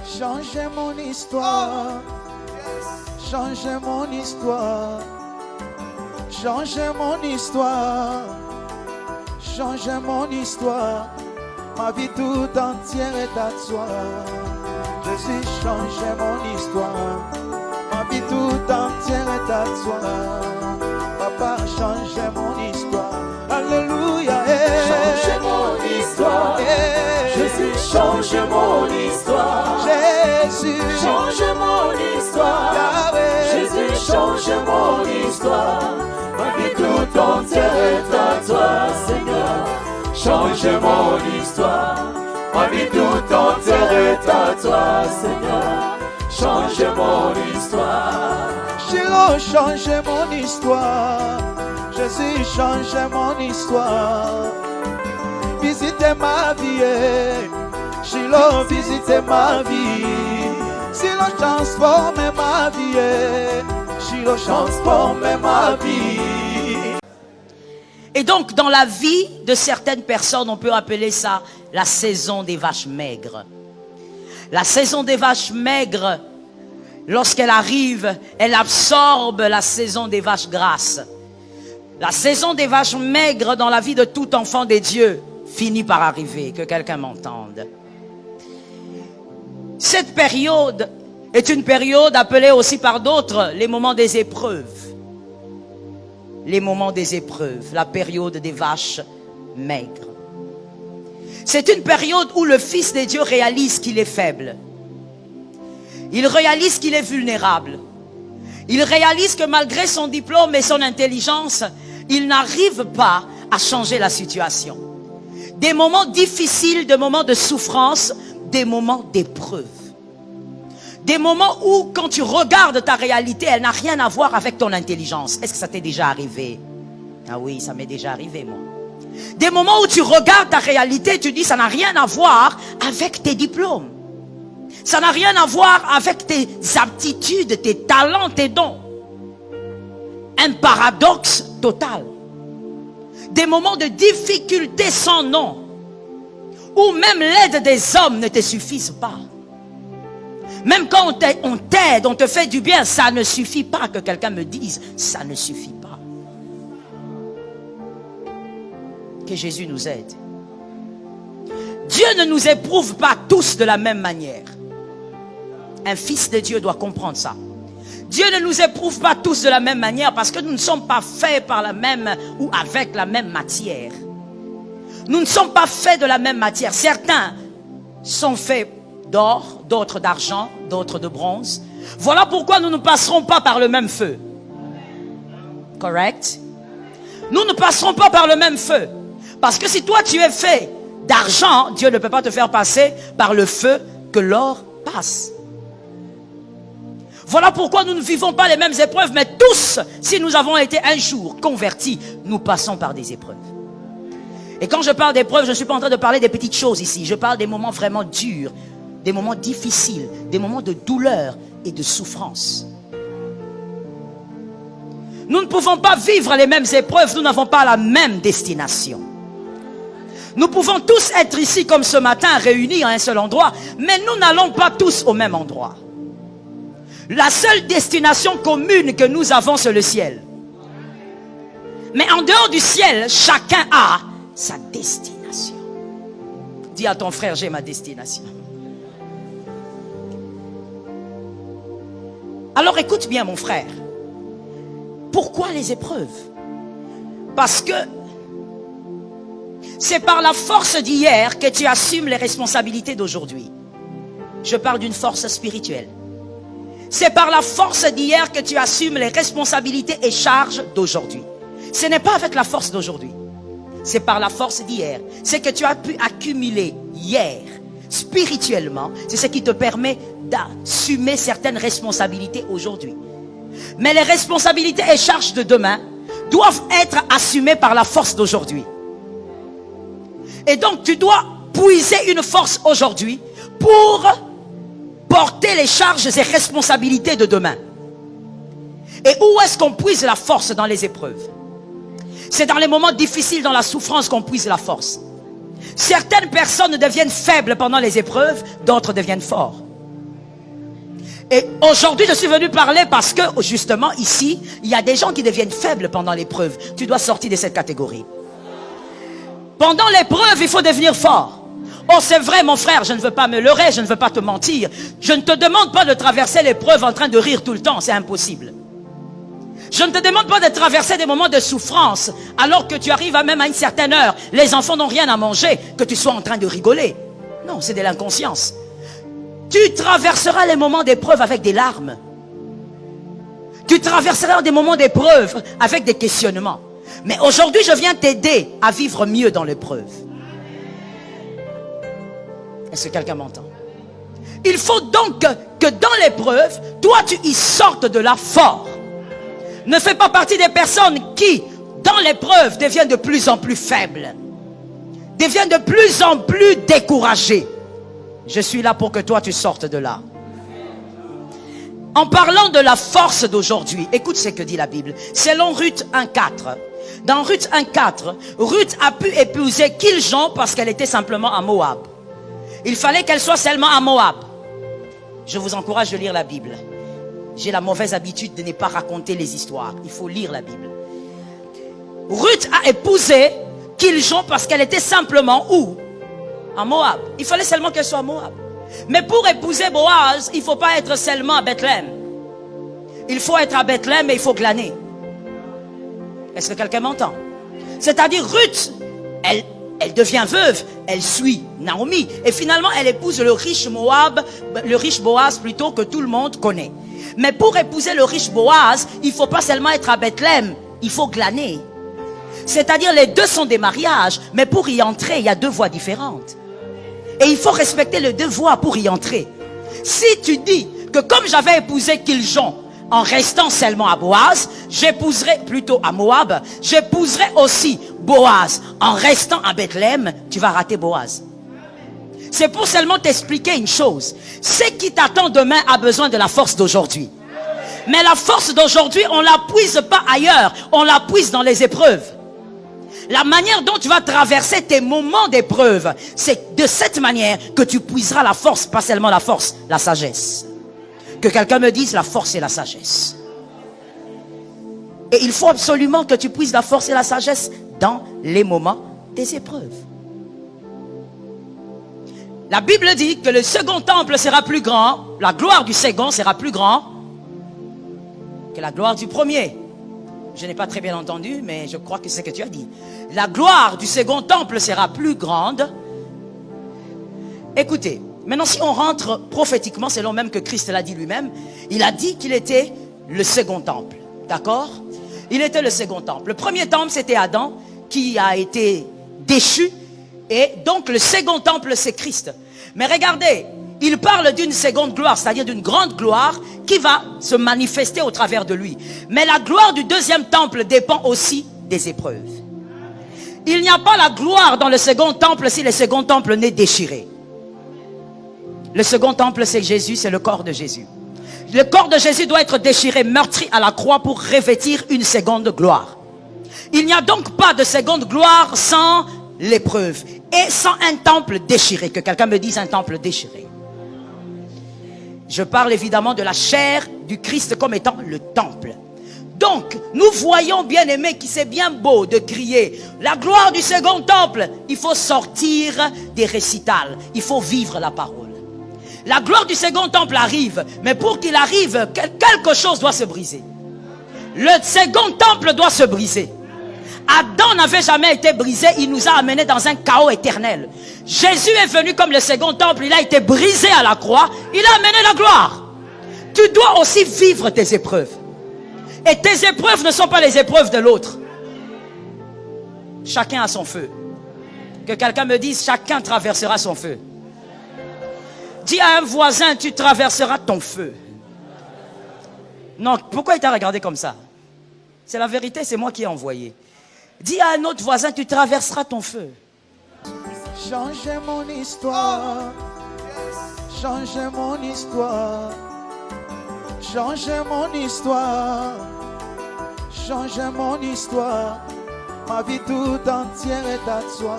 Changez mon histoire. Changez mon histoire. Changez mon histoire. Changez mon histoire. Ma vie tout entière est à toi. Jésus, changez mon histoire. Ma vie tout entière est à toi. Papa, changez mon histoire. Alléluia. Changez mon histoire. Jésus, changez mon histoire. Jésus, changez mon histoire. Yahweh. Jésus, changez mon histoire. Ma vie tout entière est à toi, Seigneur. Changez mon histoire. Ma vie tout entière est à toi, Seigneur. Changez mon histoire. Shiloh, changez mon histoire. Jésus, changez mon histoire. Visitez ma vie. Shiloh, visitez ma vie. Shiloh, transformez ma vie. Shiloh, transformez ma vie. Et donc, dans la vie de certaines personnes, on peut appeler ça la saison des vaches maigres. La saison des vaches maigres, lorsqu'elle arrive, elle absorbe la saison des vaches grasses. La saison des vaches maigres dans la vie de tout enfant des dieux finit par arriver, que quelqu'un m'entende. Cette période est une période appelée aussi par d'autres les moments des épreuves. Les moments des épreuves, la période des vaches maigres. C'est une période où le Fils des dieux réalise qu'il est faible. Il réalise qu'il est vulnérable. Il réalise que malgré son diplôme et son intelligence, il n'arrive pas à changer la situation. Des moments difficiles, des moments de souffrance, des moments d'épreuve. Des moments où, quand tu regardes ta réalité, elle n'a rien à voir avec ton intelligence. Est-ce que ça t'est déjà arrivé? Ah oui, ça m'est déjà arrivé, moi. Des moments où tu regardes ta réalité, tu dis, ça n'a rien à voir avec tes diplômes. Ça n'a rien à voir avec tes aptitudes, tes talents, tes dons. Un paradoxe total. Des moments de difficulté sans nom. Où même l'aide des hommes ne te suffise pas. Même quand on t'aide, on te fait du bien, ça ne suffit pas que quelqu'un me dise, ça ne suffit pas. Que Jésus nous aide. Dieu ne nous éprouve pas tous de la même manière. Un fils de Dieu doit comprendre ça. Dieu ne nous éprouve pas tous de la même manière parce que nous ne sommes pas faits par la même ou avec la même matière. Nous ne sommes pas faits de la même matière. Certains sont faits d'or, d'autres d'argent, d'autres de bronze. Voilà pourquoi nous ne passerons pas par le même feu. Correct? Nous ne passerons pas par le même feu. Parce que si toi tu es fait d'argent, Dieu ne peut pas te faire passer par le feu que l'or passe. Voilà pourquoi nous ne vivons pas les mêmes épreuves, mais tous, si nous avons été un jour convertis, nous passons par des épreuves. Et quand je parle d'épreuves, je ne suis pas en train de parler des petites choses ici. Je parle des moments vraiment durs, des moments difficiles, des moments de douleur et de souffrance. Nous ne pouvons pas vivre les mêmes épreuves, nous n'avons pas la même destination. Nous pouvons tous être ici comme ce matin, réunis à un seul endroit, mais nous n'allons pas tous au même endroit. La seule destination commune que nous avons, c'est le ciel. Mais en dehors du ciel, chacun a sa destination. Dis à ton frère, j'ai ma destination. Alors écoute bien mon frère. Pourquoi les épreuves? Parce que c'est par la force d'hier que tu assumes les responsabilités d'aujourd'hui. Je parle d'une force spirituelle. C'est par la force d'hier que tu assumes les responsabilités et charges d'aujourd'hui. Ce n'est pas avec la force d'aujourd'hui. C'est par la force d'hier. C'est que tu as pu accumuler hier, spirituellement. C'est ce qui te permet d'assumer certaines responsabilités aujourd'hui. Mais les responsabilités et charges de demain doivent être assumées par la force d'aujourd'hui. Et donc tu dois puiser une force aujourd'hui pour porter les charges et responsabilités de demain. Et où est-ce qu'on puise la force dans les épreuves? C'est dans les moments difficiles, dans la souffrance qu'on puise la force. Certaines personnes deviennent faibles pendant les épreuves, d'autres deviennent forts. Et aujourd'hui, je suis venu parler parce que, justement, ici, il y a des gens qui deviennent faibles pendant l'épreuve. Tu dois sortir de cette catégorie. Pendant l'épreuve, il faut devenir fort. Oh, c'est vrai, mon frère, je ne veux pas me leurrer, je ne veux pas te mentir. Je ne te demande pas de traverser l'épreuve en train de rire tout le temps, c'est impossible. Je ne te demande pas de traverser des moments de souffrance, alors que tu arrives même à une certaine heure, les enfants n'ont rien à manger, que tu sois en train de rigoler. Non, c'est de l'inconscience. Tu traverseras les moments d'épreuve avec des larmes. Tu traverseras des moments d'épreuve avec des questionnements. Mais aujourd'hui, je viens t'aider à vivre mieux dans l'épreuve. Est-ce que quelqu'un m'entend? Il faut donc que dans l'épreuve, toi tu y sortes de là fort. Ne fais pas partie des personnes qui, dans l'épreuve, deviennent de plus en plus faibles. Deviennent de plus en plus découragées. Je suis là pour que toi tu sortes de là. En parlant de la force d'aujourd'hui, écoute ce que dit la Bible. Selon Ruth 1,4. Dans Ruth 1,4, Ruth a pu épouser Kiljon parce qu'elle était simplement à Moab. Il fallait qu'elle soit seulement à Moab. Je vous encourage de lire la Bible. J'ai la mauvaise habitude de ne pas raconter les histoires. Il faut lire la Bible. Ruth a épousé Kiljon parce qu'elle était simplement où? À Moab. Il fallait seulement qu'elle soit à Moab. Mais pour épouser Boaz, il ne faut pas être seulement à Bethléem. Il faut être à Bethléem et il faut glaner. Est-ce que quelqu'un m'entend? C'est-à-dire Ruth, elle devient veuve, elle suit Naomi. Et finalement, elle épouse le riche Boaz plutôt que tout le monde connaît. Mais pour épouser le riche Boaz, il ne faut pas seulement être à Bethléem, il faut glaner. C'est-à-dire les deux sont des mariages, mais pour y entrer, il y a deux voies différentes. Et il faut respecter les deux voies pour y entrer. Si tu dis que comme j'avais épousé Kiljon, en restant seulement à Boaz, j'épouserai plutôt à Moab, j'épouserai aussi Boaz. En restant à Bethléem, tu vas rater Boaz. C'est pour seulement t'expliquer une chose. Ce qui t'attend demain a besoin de la force d'aujourd'hui. Mais la force d'aujourd'hui, on ne la puise pas ailleurs, on la puise dans les épreuves. La manière dont tu vas traverser tes moments d'épreuve, c'est de cette manière que tu puiseras la force, pas seulement la force, la sagesse. Que quelqu'un me dise la force et la sagesse. Et il faut absolument que tu puisses la force et la sagesse dans les moments des épreuves. La Bible dit que le second temple sera plus grand, la gloire du second sera plus grand que la gloire du premier. Je n'ai pas très bien entendu, mais je crois que c'est ce que tu as dit. La gloire du second temple sera plus grande. Écoutez, maintenant si on rentre prophétiquement, selon même que Christ l'a dit lui-même, il a dit qu'il était le second temple. D'accord? Il était le second temple. Le premier temple, c'était Adam qui a été déchu. Et donc le second temple, c'est Christ. Mais regardez, il parle d'une seconde gloire, c'est-à-dire d'une grande gloire qui va se manifester au travers de lui. Mais la gloire du deuxième temple dépend aussi des épreuves. Il n'y a pas la gloire dans le second temple si le second temple n'est déchiré. Le second temple, c'est Jésus, c'est le corps de Jésus. Le corps de Jésus doit être déchiré, meurtri à la croix pour revêtir une seconde gloire. Il n'y a donc pas de seconde gloire sans l'épreuve et sans un temple déchiré. Que quelqu'un me dise un temple déchiré. Je parle évidemment de la chair du Christ comme étant le temple. Donc, nous voyons, bien aimés, que c'est bien beau de crier la gloire du second temple. Il faut sortir des récitals. Il faut vivre la parole. La gloire du second temple arrive, mais pour qu'il arrive, quelque chose doit se briser. Le second temple doit se briser. Adam n'avait jamais été brisé, il nous a amenés dans un chaos éternel. Jésus est venu comme le second temple, il a été brisé à la croix, il a amené la gloire. Tu dois aussi vivre tes épreuves. Et tes épreuves ne sont pas les épreuves de l'autre. Chacun a son feu. Que quelqu'un me dise, chacun traversera son feu. Dis à un voisin, tu traverseras ton feu. Non, pourquoi il t'a regardé comme ça? C'est la vérité, c'est moi qui ai envoyé. Dis à un autre voisin, tu traverseras ton feu. Changez mon histoire. Changez mon histoire. Changez mon histoire. Changez mon histoire. Ma vie tout entière est à toi.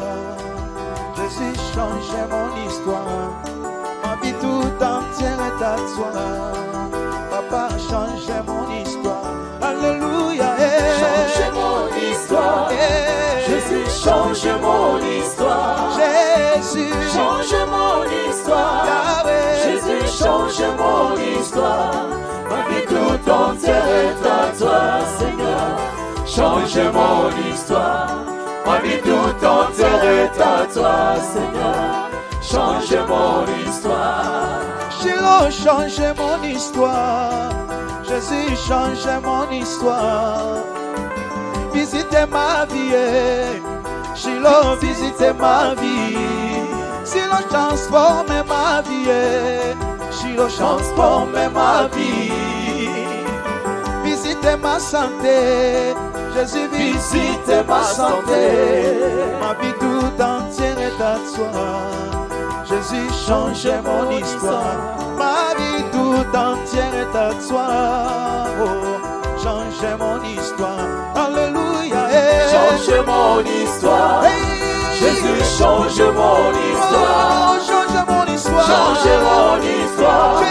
Jésus, changez mon histoire. Ma vie tout entière est à toi. change mon histoire. Jésus, Change mon histoire. Yahweh, Jésus, change mon histoire. Ma vie tout entière est à toi, Seigneur. Change mon histoire. Ma vie tout entière est à toi, Seigneur. Change mon histoire. Shiloh, change mon histoire. Jésus, change mon histoire. Visitez ma vie. Shiloh, visitez ma vie. Shiloh, transforme ma vie. Shiloh, transforme ma vie. Visitez ma santé. Jésus, visitez ma santé. Ma vie tout entière est à toi. Jésus, change mon histoire. Ma vie tout entière est à toi. Oh, change mon histoire. Alléluia. Change mon histoire. Jésus, change mon histoire. Oh, change mon histoire. Change mon histoire.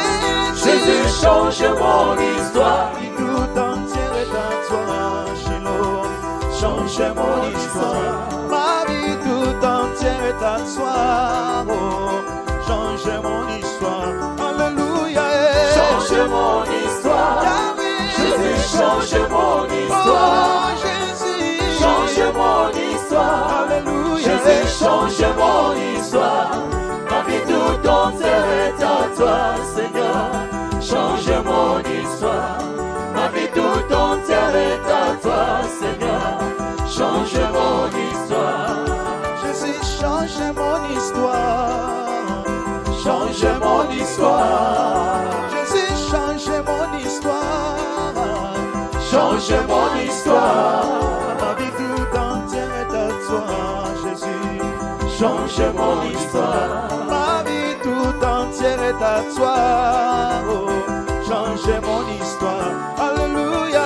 Jésus, change mon histoire. Ma vie tout entière est à toi. Shiloh, change mon histoire. Ma vie tout entière est à toi. Oh, change mon histoire. Alléluia. Change mon histoire. Jésus, change mon histoire. Oh, Jésus, Change mon histoire. Alléluia. Jésus, change mon histoire. Ma vie tout entière est à toi, Seigneur. Change mon histoire. Ma vie tout entière est à toi, Seigneur. Change mon histoire. Jésus, change mon histoire. Change mon histoire. Jésus, change mon histoire. Change mon histoire. Ma vie tout entière est à toi, Jésus. Change mon histoire. Ma vie tout entière est à toi. Oh, change mon histoire. Alléluia.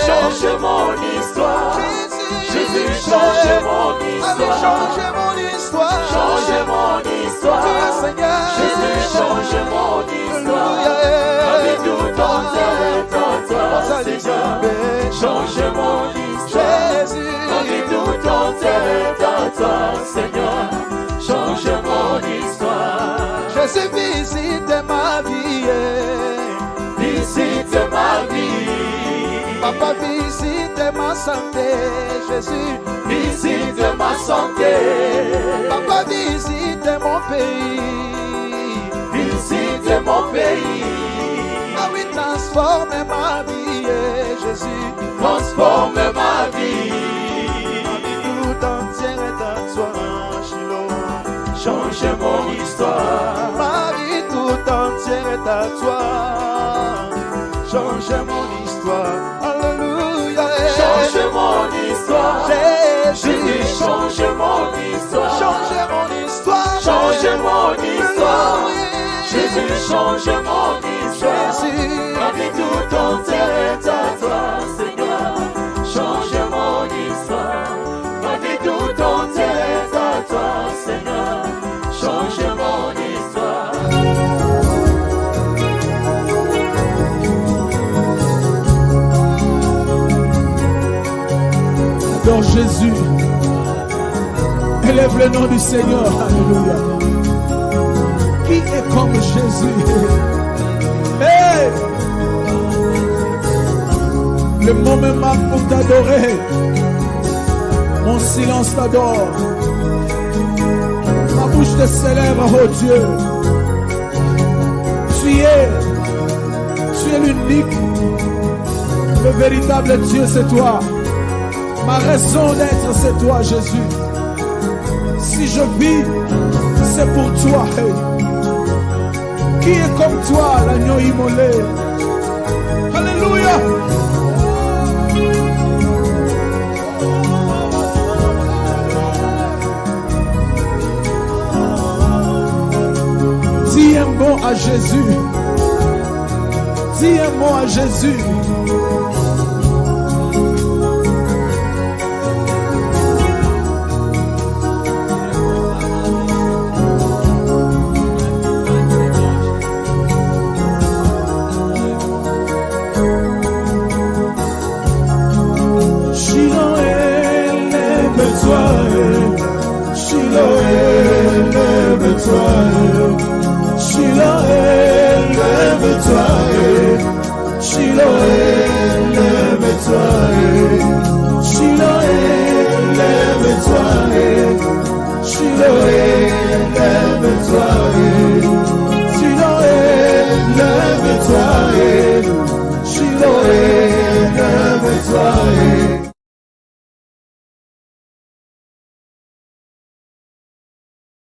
Change mon histoire. Jésus, change mon Allez, histoire. change mon histoire. Change mon histoire. Tu es Seigneur. Jésus, change mon histoire. Alléluia. Ma vie tout entière est à toi, Seigneur. Change mon histoire. Jésus. Ma vie tout entière est à toi, Seigneur. Change mon histoire. Jésus, visite ma vie. Visite ma vie. Papa, visite ma santé. Jésus, Visite ma santé. Papa, visite mon pays. Visite mon pays. Ah oui, transforme ma vie, Jésus. Transforme ma vie. Ma vie tout entière est à toi, Shiloh. Change mon histoire. Ma vie tout entière est à toi. Change mon histoire. Alléluia. Change mon histoire. Jésus, Jésus, change mon histoire. change mon histoire. Change mon histoire. Alléluia. Jésus, change mon histoire. Jésus. Ma vie tout entière est à toi, Seigneur. Change mon histoire. Ma vie tout entière est à toi, Seigneur. Change mon histoire. Dans Jésus, élève le nom du Seigneur. Alléluia. Qui est comme Jésus? Hey! Le mot me manque pour t'adorer. Mon silence t'adore. Ma bouche te célèbre, oh Dieu. Tu es l'unique. Le véritable Dieu, c'est toi. Ma raison d'être, c'est toi, Jésus. Si je vis, c'est pour toi. Hey. Qui est comme toi, l'agneau immolé? Alléluia. Dis un mot à Jésus. Dis un mot à Jésus. Shiloh, élève-toi. étoile, Shiloh.